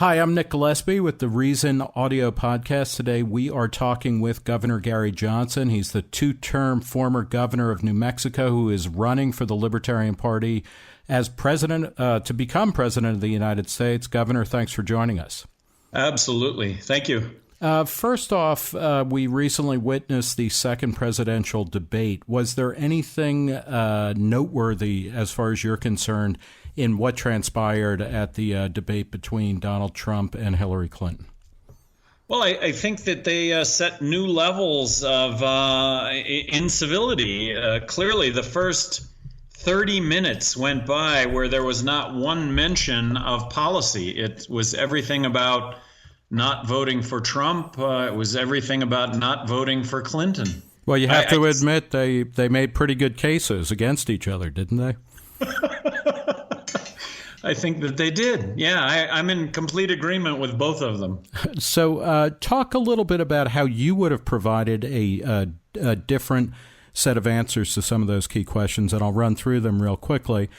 Hi, I'm Nick Gillespie with the Reason Audio Podcast. Today we are talking with Governor Gary Johnson. He's the two-term former governor of New Mexico who is running for the Libertarian Party as president to become president of the United States. Governor, thanks for joining us. Absolutely. Thank you. First off, we recently witnessed the second presidential debate. Was there anything noteworthy, as far as you're concerned, in what transpired at the debate between Donald Trump and Hillary Clinton? Well, I think that they set new levels of incivility. Clearly, the first 30 minutes went by where there was not one mention of policy. It was everything about not voting for Trump. It was everything about not voting for Clinton. Well, you have to admit they made pretty good cases against each other, didn't they? I think that they did. Yeah, I'm in complete agreement with both of them. So talk a little bit about how you would have provided a different set of answers to some of those key questions, and I'll run through them real quickly.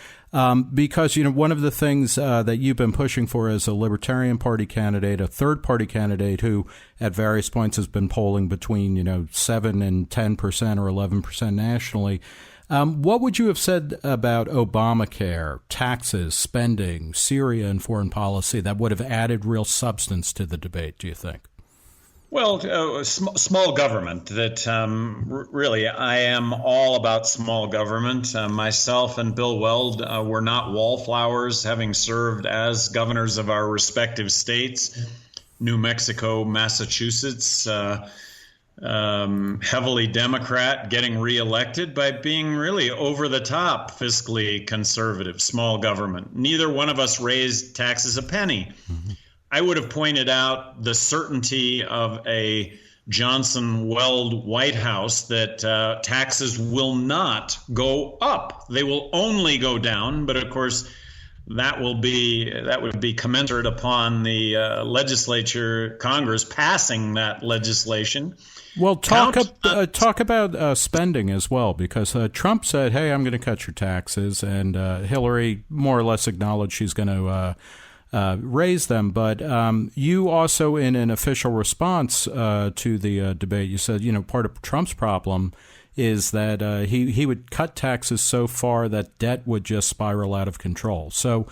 Because, one of the things that you've been pushing for as a Libertarian Party candidate, a third-party candidate who at various points has been polling between, 7 and 10% or 11% nationally, what would you have said about Obamacare, taxes, spending, Syria, and foreign policy that would have added real substance to the debate, do you think? Well, small government, that really I am all about small government. Myself and Bill Weld were not wallflowers, having served as governors of our respective states, New Mexico, Massachusetts, heavily Democrat, getting reelected by being really over the top, fiscally conservative, small government. Neither one of us raised taxes a penny. Mm-hmm. I would have pointed out the certainty of a Johnson-Weld White House that taxes will not go up. They will only go down. But of course, that would be commensurate upon the legislature, Congress passing that legislation. Well, talk about spending as well, because Trump said, "Hey, I'm going to cut your taxes," and Hillary more or less acknowledged she's going to raise them. But you also, in an official response to the debate, you said, part of Trump's problem is that he would cut taxes so far that debt would just spiral out of control. So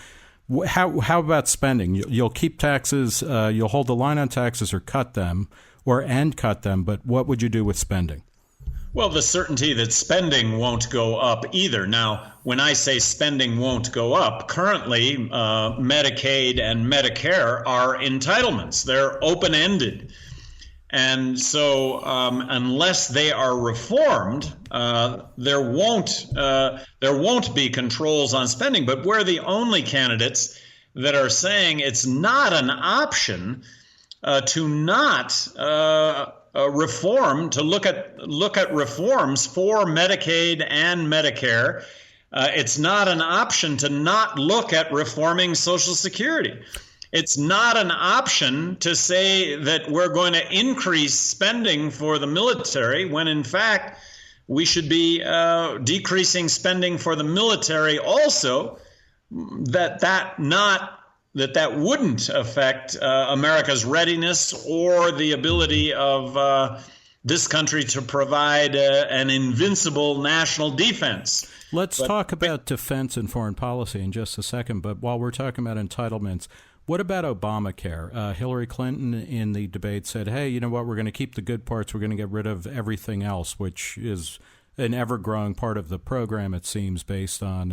how about spending? You'll keep taxes, you'll hold the line on taxes or cut them, but what would you do with spending? Well, the certainty that spending won't go up either. Now, when I say spending won't go up, currently Medicaid and Medicare are entitlements. They're open-ended. And so unless they are reformed, there won't be controls on spending. But we're the only candidates that are saying it's not an option to not reform, to look at reforms for Medicaid and Medicare. It's not an option to not look at reforming Social Security. It's not an option to say that we're going to increase spending for the military when, in fact, we should be decreasing spending for the military also. That wouldn't affect America's readiness or the ability of this country to provide an invincible national defense. Let's talk about defense and foreign policy in just a second. But while we're talking about entitlements, what about Obamacare? Hillary Clinton in the debate said, hey, you know what, we're going to keep the good parts. We're going to get rid of everything else, which is an ever-growing part of the program, it seems, based on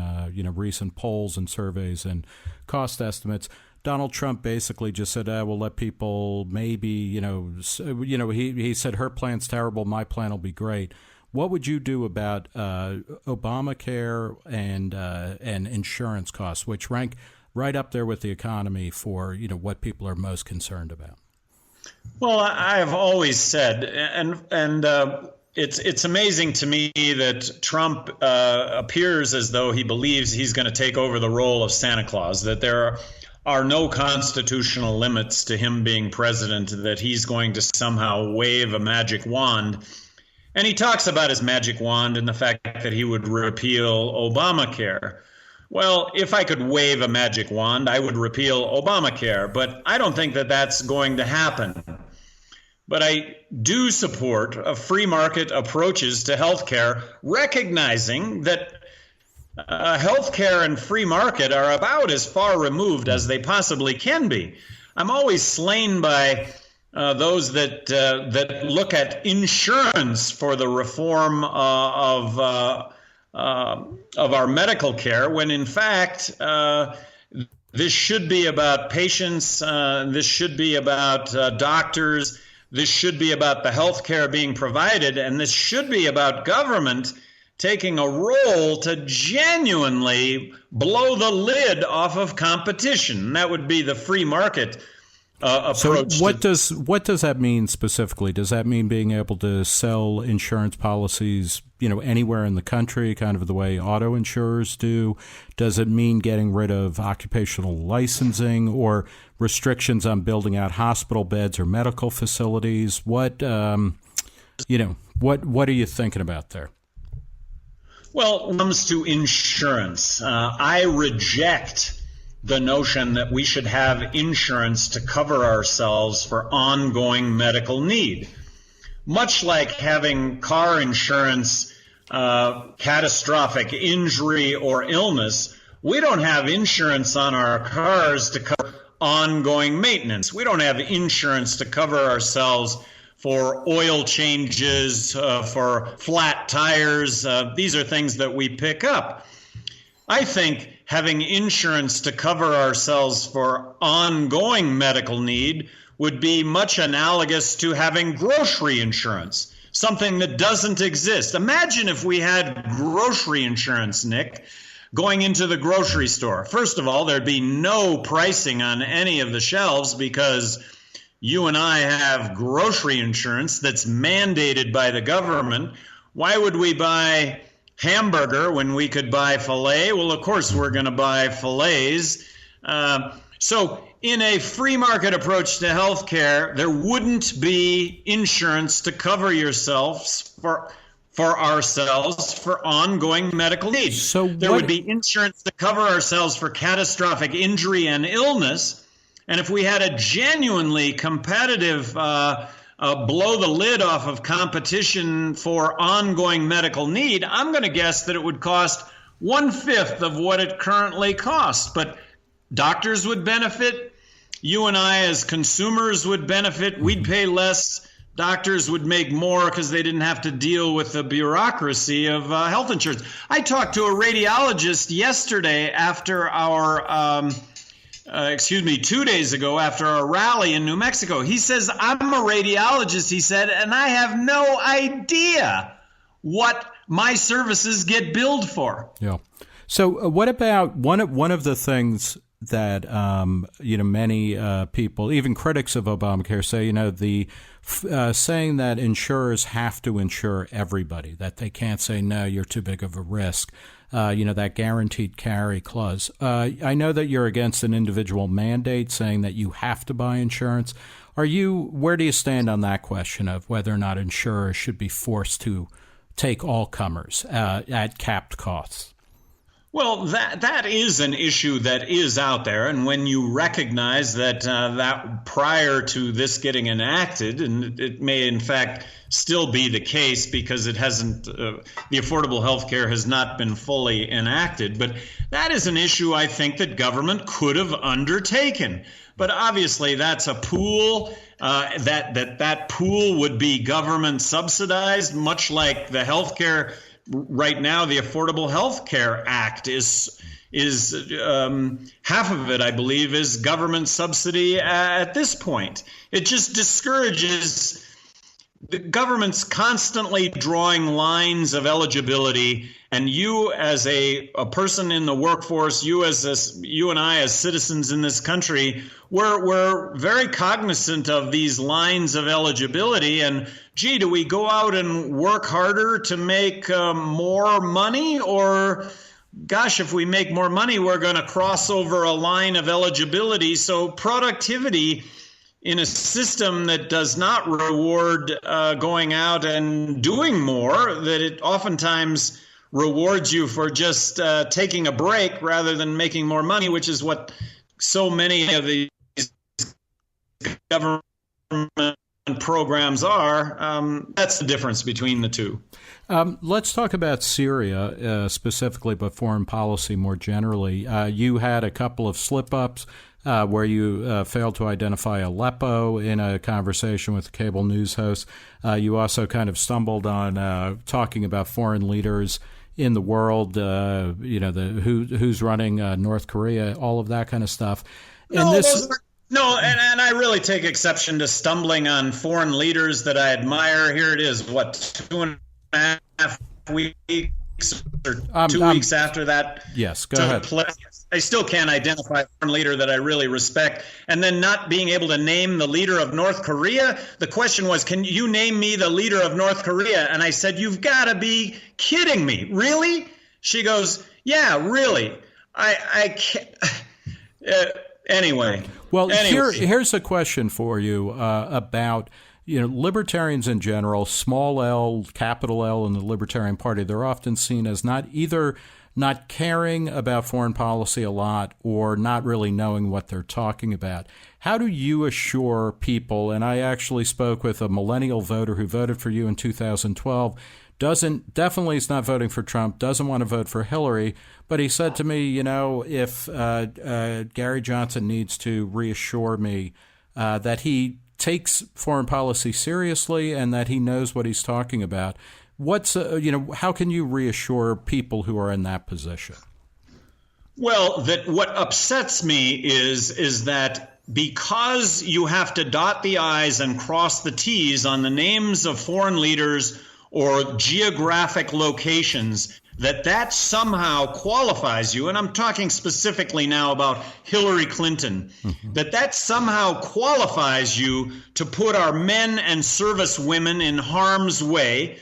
recent polls and surveys and cost estimates. Donald Trump basically just said, we'll let people maybe, he said her plan's terrible, my plan will be great. What would you do about Obamacare and insurance costs, which rank right up there with the economy for, what people are most concerned about? Well, I have always said, and it's amazing to me that Trump appears as though he believes he's going to take over the role of Santa Claus, that there are no constitutional limits to him being president, that he's going to somehow wave a magic wand. And he talks about his magic wand and the fact that he would repeal Obamacare. Well, if I could wave a magic wand, I would repeal Obamacare, but I don't think that that's going to happen. But I do support free market approaches to healthcare, recognizing that healthcare and free market are about as far removed as they possibly can be. I'm always slain by those that look at insurance for the reform of our medical care, when in fact this should be about patients, this should be about doctors, this should be about the health care being provided, and this should be about government taking a role to genuinely blow the lid off of competition. That would be the free market approach. So what does that mean specifically? Does that mean being able to sell insurance policies, anywhere in the country, kind of the way auto insurers do? Does it mean getting rid of occupational licensing or restrictions on building out hospital beds or medical facilities? What are you thinking about there? Well, when it comes to insurance, I reject the notion that we should have insurance to cover ourselves for ongoing medical need. Much like having car insurance, catastrophic injury or illness, we don't have insurance on our cars to cover ongoing maintenance. We don't have insurance to cover ourselves for oil changes, for flat tires. These are things that we pick up. I think having insurance to cover ourselves for ongoing medical need would be much analogous to having grocery insurance, something that doesn't exist. Imagine if we had grocery insurance, Nick, going into the grocery store. First of all, there'd be no pricing on any of the shelves because you and I have grocery insurance that's mandated by the government. Why would we buy hamburger when we could buy filet? Well, of course, we're going to buy fillets. So in a free market approach to healthcare, there wouldn't be insurance to cover yourselves for ourselves for ongoing medical needs. So there would be insurance to cover ourselves for catastrophic injury and illness. And if we had a genuinely competitive blow the lid off of competition for ongoing medical need, I'm going to guess that it would cost 1/5 of what it currently costs. But doctors would benefit. You and I as consumers would benefit. We'd pay less. Doctors would make more because they didn't have to deal with the bureaucracy of health insurance. I talked to a radiologist yesterday after our 2 days ago after our rally in New Mexico. He says, I'm a radiologist, he said, and I have no idea what my services get billed for. Yeah. So what about one of the things that, many people, even critics of Obamacare say, saying that insurers have to insure everybody, that they can't say, no, you're too big of a risk. That guaranteed carry clause. I know that you're against an individual mandate saying that you have to buy insurance. Where do you stand on that question of whether or not insurers should be forced to take all comers at capped costs? Well, that is an issue that is out there, and when you recognize that that prior to this getting enacted, and it may in fact still be the case because it hasn't, the Affordable Health Care has not been fully enacted, but that is an issue I think that government could have undertaken. But obviously, that's a pool. That pool would be government subsidized, much like the healthcare. Right now, the Affordable Health Care Act is half of it, I believe, is government subsidy at this point. It just discourages the government's constantly drawing lines of eligibility, and you as a person in the workforce, you and I as citizens in this country, we're very cognizant of these lines of eligibility. And gee, do we go out and work harder to make more money, or gosh, if we make more money, we're going to cross over a line of eligibility? So productivity in a system that does not reward going out and doing more, that it oftentimes rewards you for just taking a break rather than making more money, which is what so many of these government programs are. That's the difference between the two. Let's talk about Syria specifically, but foreign policy more generally. You had a couple of slip-ups where you failed to identify Aleppo in a conversation with a cable news host. You also kind of stumbled on talking about foreign leaders in the world, who's running North Korea, all of that kind of stuff. And I really take exception to stumbling on foreign leaders that I admire. Here it is, 2.5 weeks or 2 weeks after that. Yes, go ahead. I still can't identify a foreign leader that I really respect. And then not being able to name the leader of North Korea. The question was, can you name me the leader of North Korea? And I said, you've got to be kidding me. Really? She goes, yeah, really. I can't. Anyway. Well, here's a question for you about, libertarians in general, small L, capital L in the Libertarian Party. They're often seen as not caring about foreign policy a lot or not really knowing what they're talking about. How do you assure people, and I actually spoke with a millennial voter who voted for you in 2012, definitely is not voting for Trump, doesn't want to vote for Hillary, but he said to me, if Gary Johnson needs to reassure me that he takes foreign policy seriously and that he knows what he's talking about, how can you reassure people who are in that position? Well, that what upsets me is that because you have to dot the I's and cross the T's on the names of foreign leaders or geographic locations, that somehow qualifies you, and I'm talking specifically now about Hillary Clinton, that somehow qualifies you to put our men and service women in harm's way,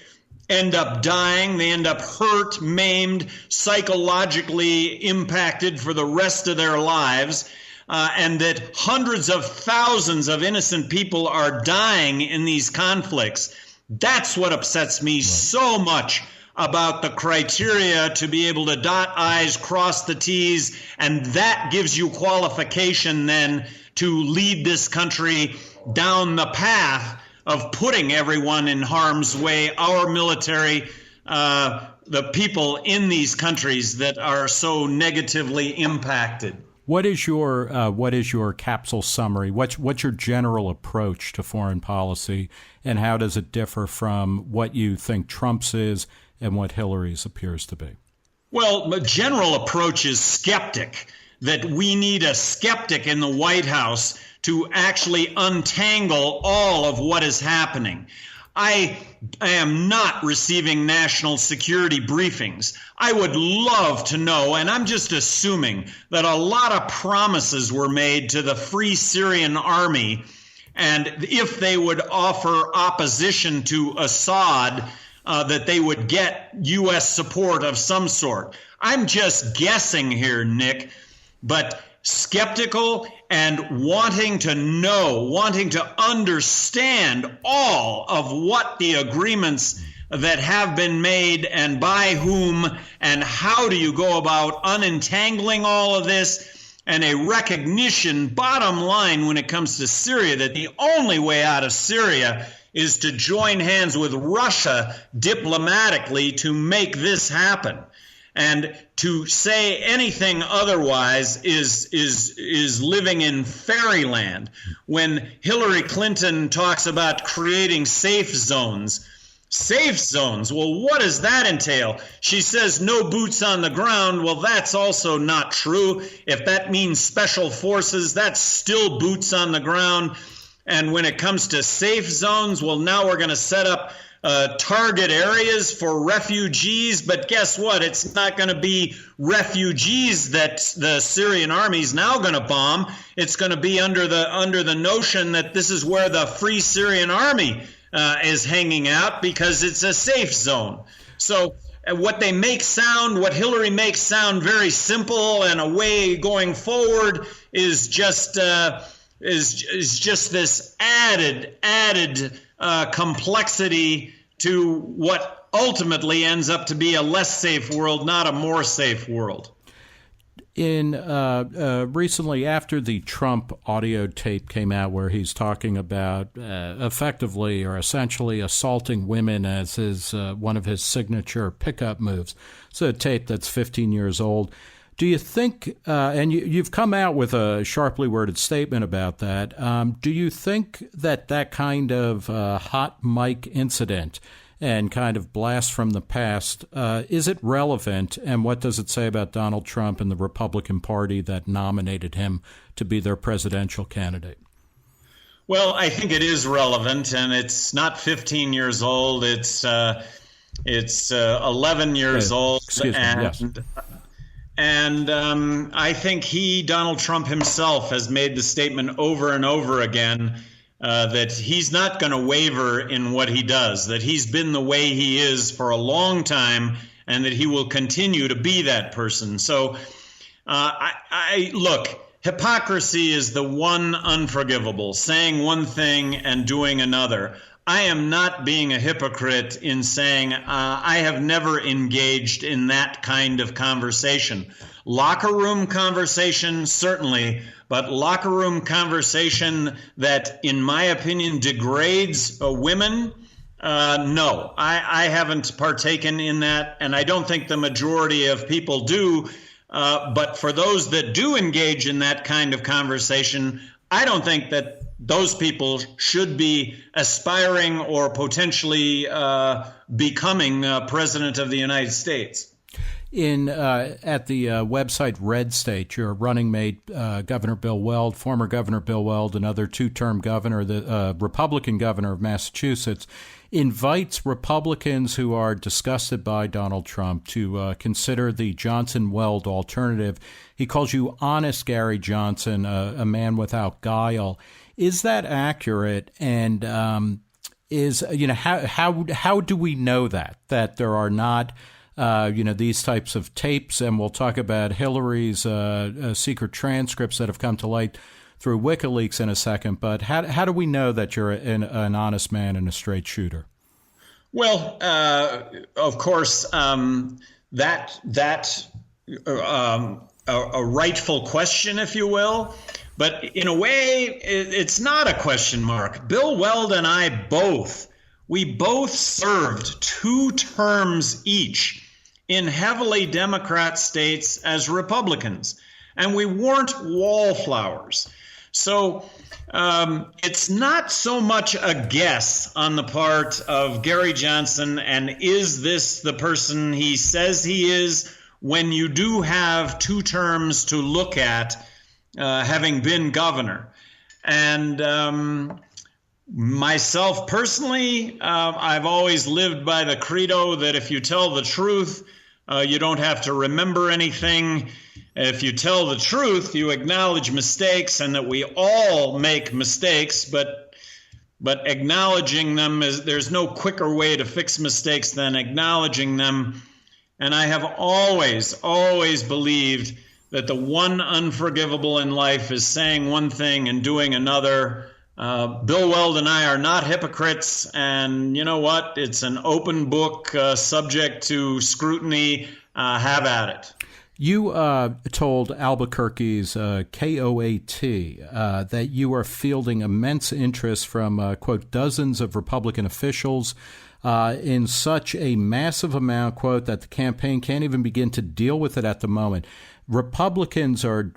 end up dying, they end up hurt, maimed, psychologically impacted for the rest of their lives, and that hundreds of thousands of innocent people are dying in these conflicts. That's what upsets me so much about the criteria to be able to dot I's, cross the T's, and that gives you qualification then to lead this country down the path of putting everyone in harm's way, our military, the people in these countries that are so negatively impacted. What is your capsule summary? What's your general approach to foreign policy, and how does it differ from what you think Trump's is and what Hillary's appears to be? Well, the general approach is skeptic, that we need a skeptic in the White House to actually untangle all of what is happening. I am not receiving national security briefings. I would love to know, and I'm just assuming that a lot of promises were made to the Free Syrian Army, and if they would offer opposition to Assad, that they would get U.S. support of some sort. I'm just guessing here, Nick, but skeptical and wanting to know, wanting to understand all of what the agreements that have been made and by whom and how do you go about unentangling all of this, and a recognition, bottom line, when it comes to Syria, that the only way out of Syria is to join hands with Russia diplomatically to make this happen. And to say anything otherwise is living in fairyland. When Hillary Clinton talks about creating safe zones, well, what does that entail? She says no boots on the ground. Well, that's also not true. If that means special forces, that's still boots on the ground. And when it comes to safe zones, well, now we're going to set up target areas for refugees, but guess what? It's not going to be refugees that the Syrian army is now going to bomb. It's going to be under the notion that this is where the Free Syrian Army is hanging out because it's a safe zone. So what Hillary makes sound very simple and a way going forward is just this added complexity to what ultimately ends up to be a less safe world, not a more safe world. In recently, after the Trump audio tape came out where he's talking about effectively or essentially assaulting women as his one of his signature pickup moves, it's a tape that's 15 years old. Do you think, and you've come out with a sharply worded statement about that, do you think that that kind of hot mic incident and kind of blast from the past, is it relevant, and what does it say about Donald Trump and the Republican Party that nominated him to be their presidential candidate? Well, I think it is relevant, and it's not 15 years old. It's 11 years old. Excuse me, yes. And I think Donald Trump himself, has made the statement over and over again that he's not going to waver in what he does, that he's been the way he is for a long time, and that he will continue to be that person. So look, hypocrisy is the one unforgivable, saying one thing and doing another. I am not being a hypocrite in saying I have never engaged in that kind of conversation. Locker room conversation, certainly, but locker room conversation that, in my opinion, degrades women, no. I haven't partaken in that, and I don't think the majority of people do. But for those that do engage in that kind of conversation, I don't think that those people should be aspiring or potentially becoming president of the United States. At the website Red State, your running mate, Governor Bill Weld, former Governor Bill Weld, another two-term governor, the Republican governor of Massachusetts, invites Republicans who are disgusted by Donald Trump to consider the Johnson-Weld alternative. He calls you honest Gary Johnson, a man without guile. Is that accurate? And how do we know that there are not these types of tapes? And we'll talk about Hillary's secret transcripts that have come to light through WikiLeaks in a second. But how do we know that you're an honest man and a straight shooter? Well, of course, that's a rightful question, if you will. But in a way, it's not a question mark. Bill Weld and I both served 2 terms each in heavily Democrat states as Republicans, and we weren't wallflowers. So it's not so much a guess on the part of Gary Johnson, and is this the person he says he is, when you do have 2 terms to look at, having been governor. And myself personally, I've always lived by the credo that if you tell the truth, you don't have to remember anything. If you tell the truth, you acknowledge mistakes, and that we all make mistakes, but acknowledging them there's no quicker way to fix mistakes than acknowledging them. And I have always believed that the one unforgivable in life is saying one thing and doing another. Bill Weld and I are not hypocrites, and you know what? It's an open book, subject to scrutiny. Have at it. You told Albuquerque's KOAT that you are fielding immense interest from, quote, dozens of Republican officials in such a massive amount, quote, that the campaign can't even begin to deal with it at the moment. Republicans are,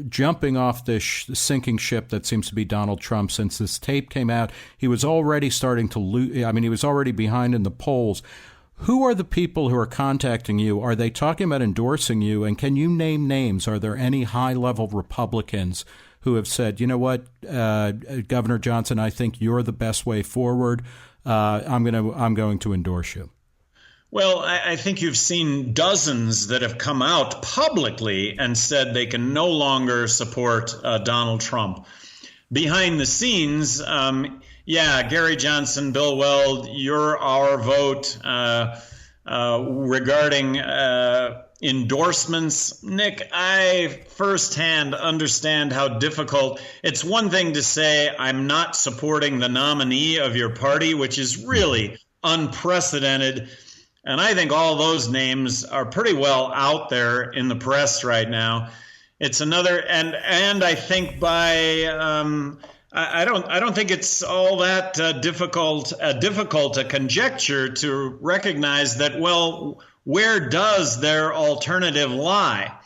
jumping off this sinking ship that seems to be Donald Trump. Since this tape came out, he was already starting to lose. I mean, he was already behind in the polls. Who are the people who are contacting you? Are they talking about endorsing you? And can you name names? Are there any high-level Republicans who have said, you know what, Governor Johnson, I think you're the best way forward. I'm going to endorse you. Well, I think you've seen dozens that have come out publicly and said they can no longer support Donald Trump. Behind the scenes, Gary Johnson, Bill Weld, you're our vote regarding endorsements. Nick, I firsthand understand how difficult. It's one thing to say I'm not supporting the nominee of your party, which is really unprecedented. And I think all those names are pretty well out there in the press right now. It's another, and I think I don't think it's all that difficult a conjecture to recognize that, well, where does their alternative lie?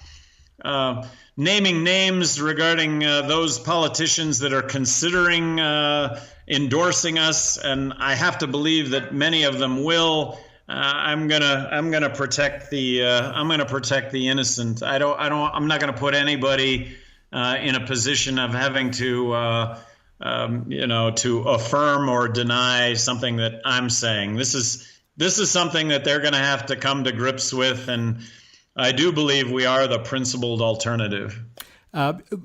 Naming names regarding those politicians that are considering endorsing us, and I have to believe that many of them will. I'm gonna protect the innocent. I'm not gonna put anybody in a position of having to to affirm or deny something that I'm saying. This is something that they're going to have to come to grips with, and I do believe we are the principled alternative.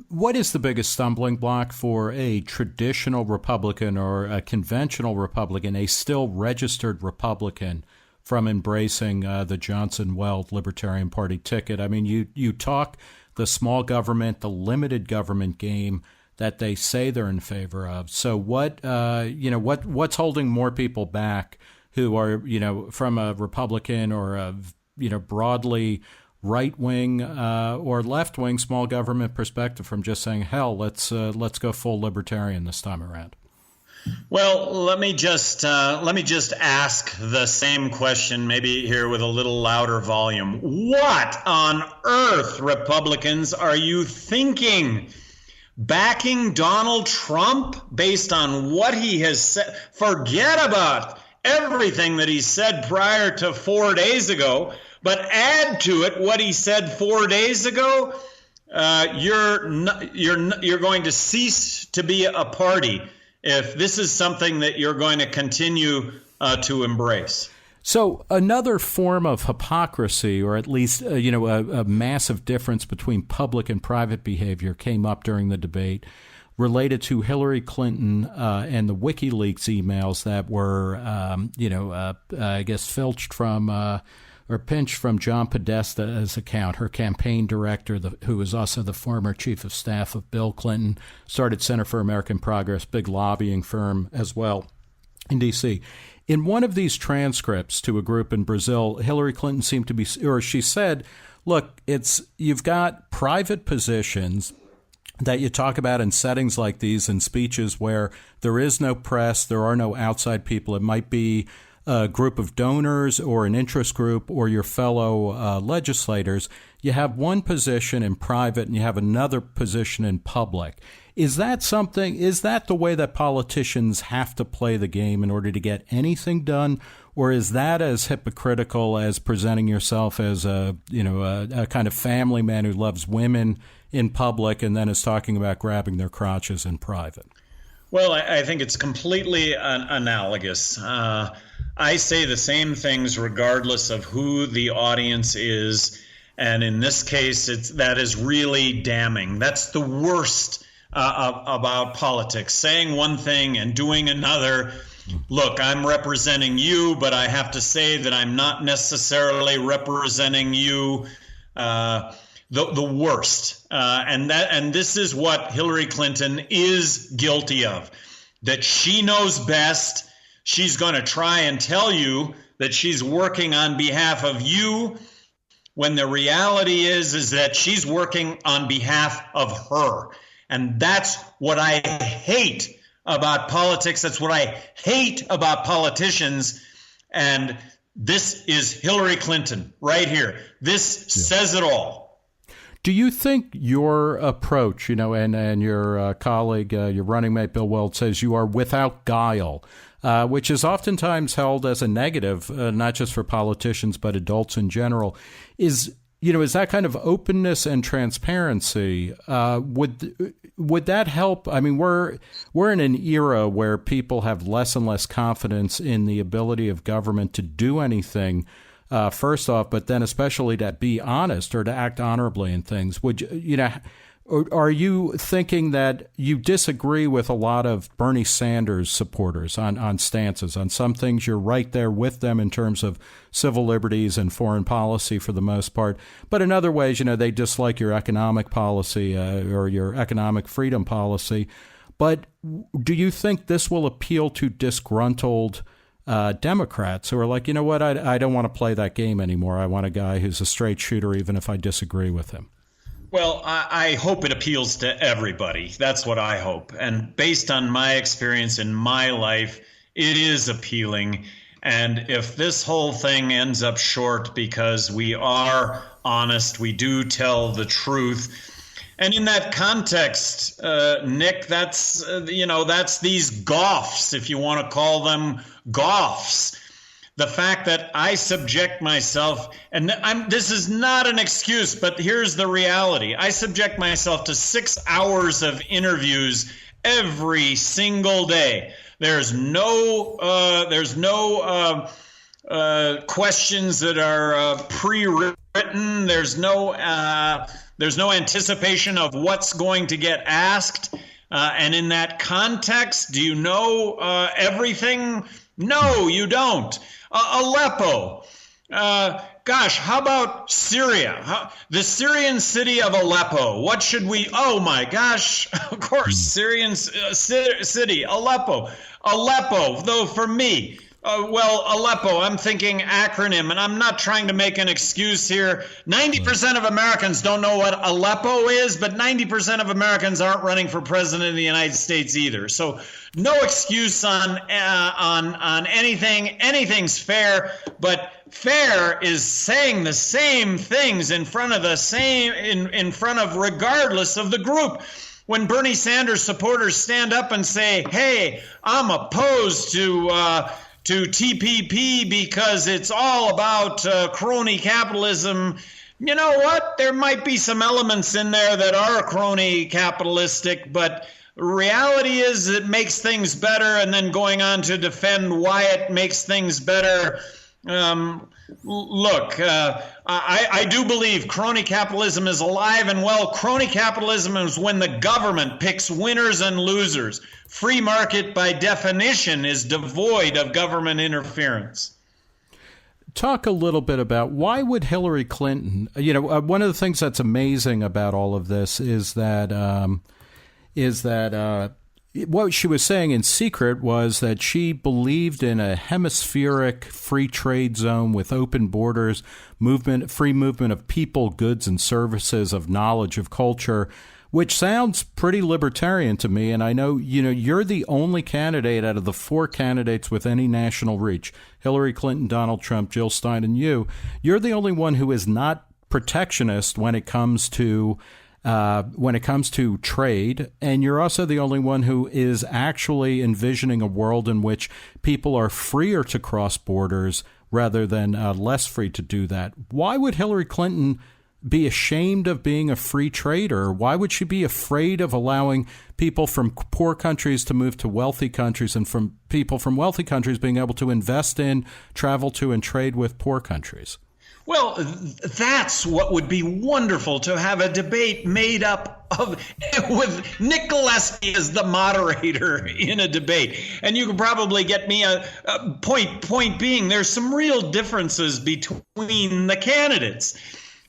What is the biggest stumbling block for a traditional Republican or a conventional Republican, a still registered Republican, from embracing the Johnson-Weld Libertarian Party ticket? I mean, you talk the small government, the limited government game that they say they're in favor of. So what's holding more people back who are, from a Republican or a, broadly right-wing or left-wing small government perspective from just saying, hell, let's go full libertarian this time around? Well, let me just ask the same question, maybe here with a little louder volume. What on earth, Republicans, are you thinking? Backing Donald Trump based on what he has said? Forget about everything that he said prior to 4 days ago, but add to it what he said 4 days ago. You're going to cease to be a party if this is something that you're going to continue to embrace. So another form of hypocrisy, or at least a massive difference between public and private behavior, came up during the debate, related to Hillary Clinton and the WikiLeaks emails that were, I guess, filched from or pinched from John Podesta's account, her campaign director, who was also the former chief of staff of Bill Clinton, started Center for American Progress, big lobbying firm as well in D.C. In one of these transcripts to a group in Brazil, Hillary Clinton seemed to be, or she said, look, you've got private positions that you talk about in settings like these, in speeches where there is no press, there are no outside people. It might be a group of donors or an interest group or your fellow legislators. You have one position in private and you have another position in public. Is that the way that politicians have to play the game in order to get anything done? Or is that as hypocritical as presenting yourself as a kind of family man who loves women in public and then is talking about grabbing their crotches in private? Well, I think it's completely analogous. I say the same things regardless of who the audience is. And in this case, that is really damning. That's the worst about politics, saying one thing and doing another. Look, I'm representing you, but I have to say that I'm not necessarily representing you. The worst. And this is what Hillary Clinton is guilty of, that she knows best. She's going to try and tell you that she's working on behalf of you, when the reality is that she's working on behalf of her. And that's what I hate about politics. That's what I hate about politicians. And this is Hillary Clinton right here. This says it all. Do you think your approach, and your colleague, your running mate, Bill Weld, says you are without guile, which is oftentimes held as a negative, not just for politicians, but adults in general, is that kind of openness and transparency? Would that help? I mean, we're in an era where people have less and less confidence in the ability of government to do anything. First off, but then especially to be honest or to act honorably in things. Are you thinking that you disagree with a lot of Bernie Sanders supporters on stances? On some things, you're right there with them in terms of civil liberties and foreign policy for the most part. But in other ways, they dislike your economic policy or your economic freedom policy. But do you think this will appeal to disgruntled Democrats who are like, you know what, I don't want to play that game anymore. I want a guy who's a straight shooter, even if I disagree with him. Well, I hope it appeals to everybody. That's what I hope. And based on my experience in my life, it is appealing. And if this whole thing ends up short because we are honest, we do tell the truth. And in that context, Nick, that's these gaffes, if you want to call them gaffes. The fact that I subject myself, and this is not an excuse, but here's the reality. I subject myself to 6 hours of interviews every single day. There's no questions that are pre-written. There's no anticipation of what's going to get asked. And in that context, do you know everything? No, you don't. Aleppo. Gosh, how about Syria? The Syrian city of Aleppo. What should we? Oh my gosh! Of course, Syrian city, Aleppo. Aleppo, though, for me. Aleppo, I'm thinking acronym, and I'm not trying to make an excuse here. 90% of Americans don't know what Aleppo is, but 90% of Americans aren't running for president of the United States either. So no excuse on anything. Anything's fair, but fair is saying the same things in front of regardless of the group. When Bernie Sanders supporters stand up and say, "Hey, I'm opposed to TPP because it's all about crony capitalism," you know what? There might be some elements in there that are crony capitalistic, but reality is it makes things better, and then going on to defend why it makes things better. Look, I do believe crony capitalism is alive and well. Crony capitalism is when the government picks winners and losers. Free market, by definition, is devoid of government interference. Talk a little bit about why would Hillary Clinton, one of the things that's amazing about all of this is that what she was saying in secret was that she believed in a hemispheric free trade zone with open borders, free movement of people, goods, and services, of knowledge, of culture, which sounds pretty libertarian to me. And I know, you're the only candidate out of the 4 candidates with any national reach, Hillary Clinton, Donald Trump, Jill Stein, and you're the only one who is not protectionist when it comes to trade, and you're also the only one who is actually envisioning a world in which people are freer to cross borders rather than less free to do that. Why would Hillary Clinton be ashamed of being a free trader? Why would she be afraid of allowing people from poor countries to move to wealthy countries, and from people from wealthy countries being able to invest in, travel to, and trade with poor countries? Well, that's what would be wonderful, to have a debate made up of with Nick Gillespie as the moderator in a debate. And you could probably get me a point being, there's some real differences between the candidates.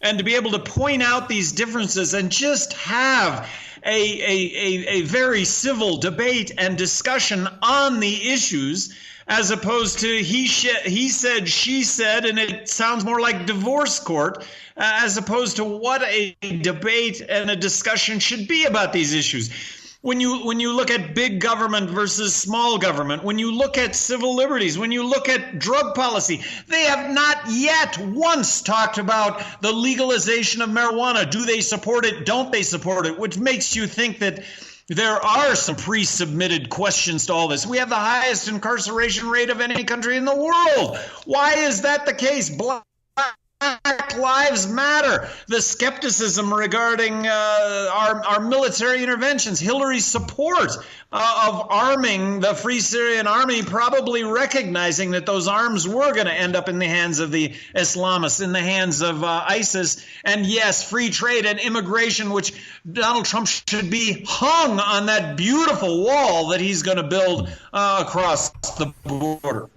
And to be able to point out these differences and just have a very civil debate and discussion on the issues, as opposed to he said, she said, and it sounds more like divorce court, as opposed to what a debate and a discussion should be about these issues. When you look at big government versus small government, when you look at civil liberties, when you look at drug policy, they have not yet once talked about the legalization of marijuana. Do they support it? Don't they support it? Which makes you think that there are some pre-submitted questions to all this. We have the highest incarceration rate of any country in the world. Why is that the case? Black lives matter. The skepticism regarding our military interventions, Hillary's support of arming the Free Syrian Army, probably recognizing that those arms were going to end up in the hands of the Islamists, in the hands of ISIS. And yes, free trade and immigration, which Donald Trump should be hung on that beautiful wall that he's going to build across the border.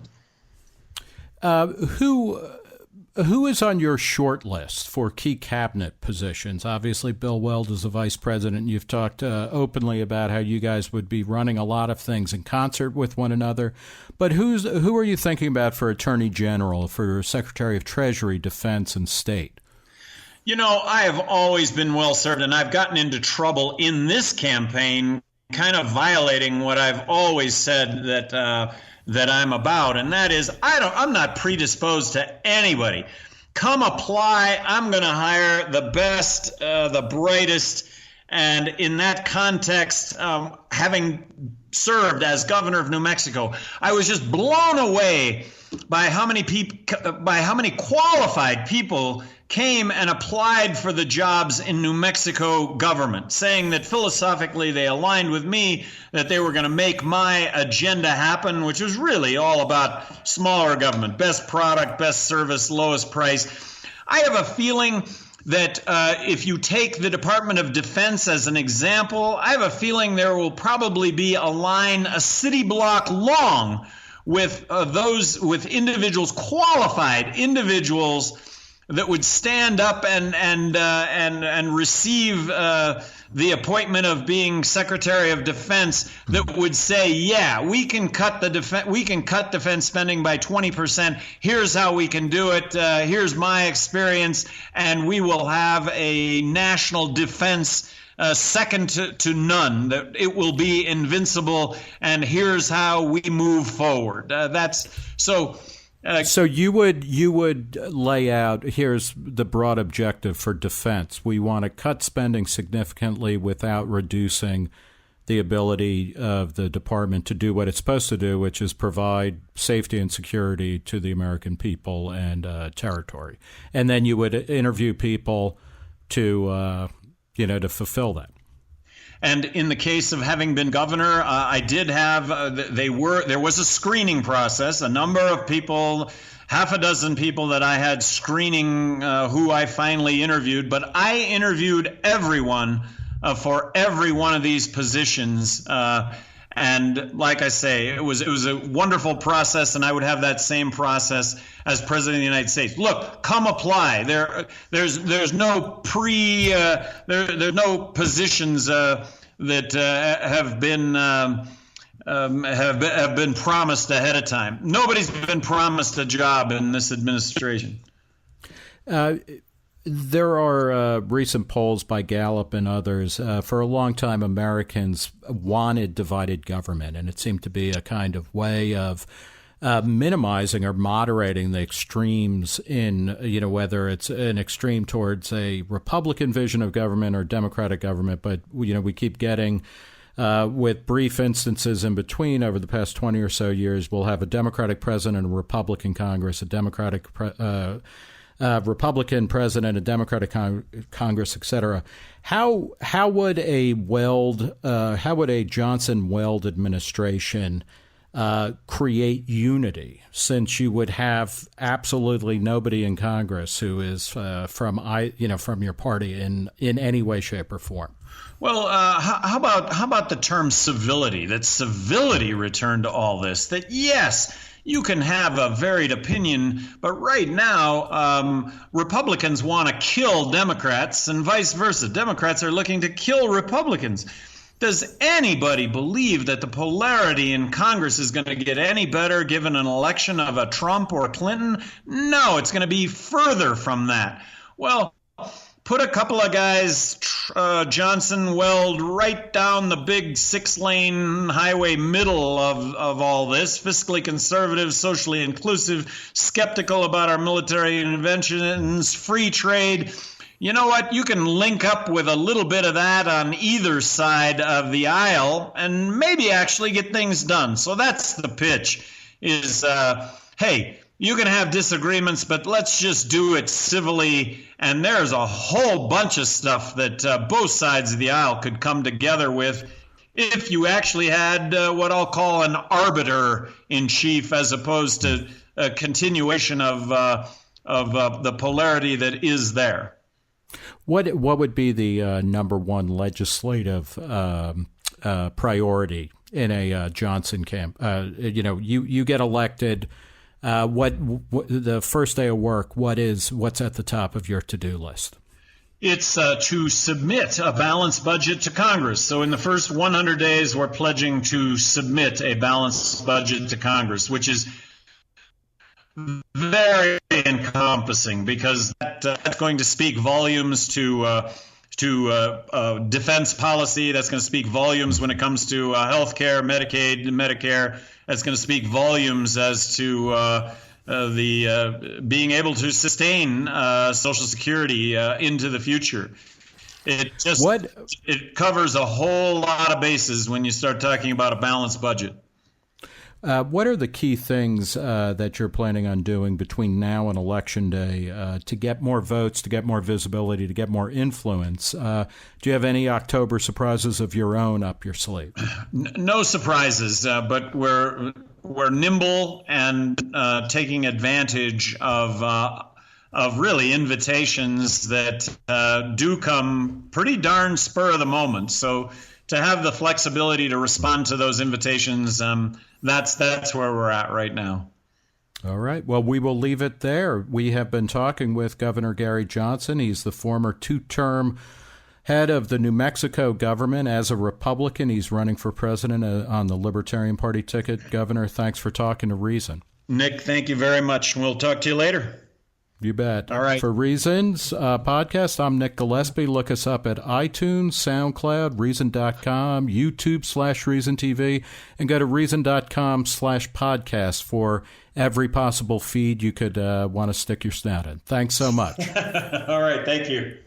who is on your short list for key cabinet positions? Obviously, Bill Weld is the vice president. You've talked openly about how you guys would be running a lot of things in concert with one another. But who are you thinking about for Attorney General, for Secretary of Treasury, Defense, and State? You know, I have always been well served, and I've gotten into trouble in this campaign kind of violating what I've always said that I'm about, and that is I'm not predisposed to anybody. Come apply. I'm going to hire the best, the brightest, and in that context, having served as governor of New Mexico, I was just blown away by how many qualified people came and applied for the jobs in New Mexico government, saying that philosophically they aligned with me, that they were going to make my agenda happen, which was really all about smaller government, best product, best service, lowest price. I have a feeling that if you take the Department of Defense as an example, I have a feeling there will probably be a line a city block long with with individuals, qualified individuals, that would stand up and receive the appointment of being Secretary of Defense, that would say, yeah, we can cut defense spending by 20%. Here's how we can do it. Here's my experience, and we will have a national defense second to none. That it will be invincible, and here's how we move forward. So you would lay out, here's the broad objective for defense. We want to cut spending significantly without reducing the ability of the department to do what it's supposed to do, which is provide safety and security to the American people and territory. And then you would interview people to fulfill that. And in the case of having been governor, I did have, there was a screening process, a number of people, half a dozen people that I had screening who I finally interviewed, but I interviewed everyone for every one of these positions. And like I say, it was a wonderful process, and I would have that same process as President of the United States. Look, come apply. There's no there's no positions that have been promised ahead of time. Nobody's been promised a job in this administration. There are recent polls by Gallup and others. For a long time, Americans wanted divided government, and it seemed to be a kind of way of minimizing or moderating the extremes in, whether it's an extreme towards a Republican vision of government or Democratic government. But, we keep getting, with brief instances in between over the past 20 or so years, we'll have a Democratic president, a Republican Congress, a Democratic Republican president, a Democratic Congress, et cetera. How would a Johnson-Weld administration create unity, since you would have absolutely nobody in Congress who is from your party in any way, shape, or form? Well, how about the term civility? That civility returned to all this. That yes, you can have a varied opinion, but right now, Republicans want to kill Democrats and vice versa. Democrats are looking to kill Republicans. Does anybody believe that the polarity in Congress is going to get any better given an election of a Trump or Clinton? No, it's going to be further from that. Well, put a couple of guys, Johnson, Weld, right down the big 6-lane highway middle of all this, fiscally conservative, socially inclusive, skeptical about our military interventions, free trade. You know what? You can link up with a little bit of that on either side of the aisle and maybe actually get things done. So that's the pitch is, hey, you can have disagreements, but let's just do it civilly. And there's a whole bunch of stuff that both sides of the aisle could come together with if you actually had what I'll call an arbiter in chief, as opposed to a continuation of the polarity that is there. What would be the number one legislative priority in a Johnson camp? You get elected. what the first day of work, what's at the top of your to-do list? It's to submit a balanced budget to Congress. So in the first 100 days, we're pledging to submit a balanced budget to Congress, which is very encompassing because that's going to speak volumes to defense policy. That's going to speak volumes when it comes to health care, Medicaid, Medicare. That's going to speak volumes as to the being able to sustain Social Security into the future. It covers a whole lot of bases when you start talking about a balanced budget. What are the key things that you're planning on doing between now and Election Day to get more votes, to get more visibility, to get more influence? Do you have any October surprises of your own up your sleeve? No surprises, but we're nimble and taking advantage of really invitations that do come pretty darn spur of the moment. So to have the flexibility to respond to those invitations, that's where we're at right now. All right. Well, we will leave it there. We have been talking with Governor Gary Johnson. He's the former two-term head of the New Mexico government. As a Republican, he's running for president on the Libertarian Party ticket. Governor, thanks for talking to Reason. Nick, thank you very much. We'll talk to you later. You bet. All right. For Reason's podcast, I'm Nick Gillespie. Look us up at iTunes, SoundCloud, Reason.com, YouTube/Reason TV, and go to Reason.com/podcast for every possible feed you could want to stick your snout in. Thanks so much. All right. Thank you.